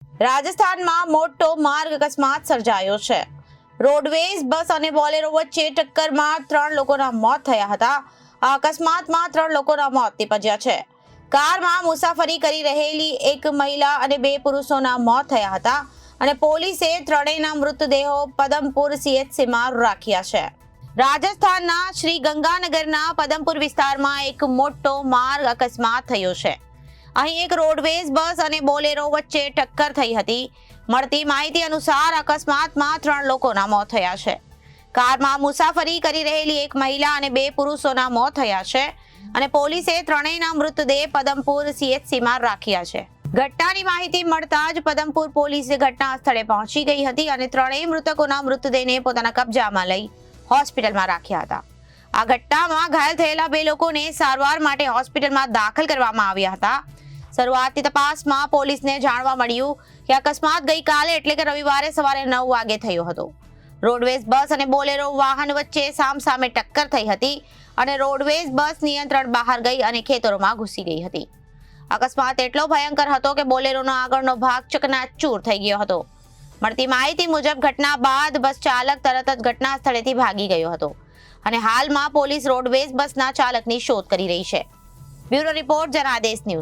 રાજસ્થાનમાં મોટો માર્ગ અકસ્માત સર્જાયો છે. રોડવેઝ બસ અને બોલેરો વચ્ચે ટક્કરમાં 3 લોકોના મોત થયા હતા. આ અકસ્માતમાં 3 લોકોના મોત નીપજ્યા છે. કારમાં મુસાફરી કરી રહેલી એક મહિલા અને 2 પુરુષોના મોત થયા હતા અને પોલીસે ત્રણેયના મૃતદેહો પદમપુર CHCમાં રાખ્યા છે. રાજસ્થાનના શ્રી ગંગાનગરના પદમપુર વિસ્તારમાં એક મોટો માર્ગ અકસ્માત થયો છે. અહીં એક રોડવેઝ બસ અને બોલેરો વચ્ચે ટક્કર થઈ હતી. મળતી માહિતી અનુસાર અકસ્માતમાં 3 લોકોના મોત થયા છે. કારમાં મુસાફરી કરી રહેલી એક મહિલા અને 2 પુરુષોના મોત થયા છે અને પોલીસે ત્રણેયના મૃતદેહ પદમપુર CHCમાં રાખ્યા છે. ઘટનાની માહિતી મળતા જ પદમપુર પોલીસે ઘટના સ્થળે પહોંચી ગઈ હતી અને ત્રણેય મૃતકોના મૃતદેહને પોતાના કબજામાં લઈ હોસ્પિટલમાં રાખ્યા હતા. આ ઘટનામાં ઘાયલ થયેલા 2 લોકોને સારવાર માટે હોસ્પિટલમાં દાખલ કરવામાં આવ્યા હતા. શરૂઆતની તપાસમાં પોલીસને જાણવા મળ્યું કે અકસ્માત ગઈકાલે એટલે કે રવિવારે સવારે 9 વાગે થયો હતો. રોડવેઝ બસ અને બોલેરો વાહન વચ્ચે સામસામે ટક્કર થઈ હતી અને રોડવેઝ બસ નિયંત્રણ બહાર ગઈ અને ખેતરોમાં ઘૂસી ગઈ હતી. અકસ્માત એટલો ભયંકર હતો કે બોલેરોનો આગળનો ભાગ ચકનાચૂર થઈ ગયો હતો. મળતી માહિતી મુજબ ઘટના બાદ બસ ચાલક તરત જ ઘટના સ્થળેથી ભાગી ગયો હતો અને હાલમાં પોલીસ રોડવેઝ બસના ચાલકની શોધ કરી રહી છે. Bureau report Janadesh news.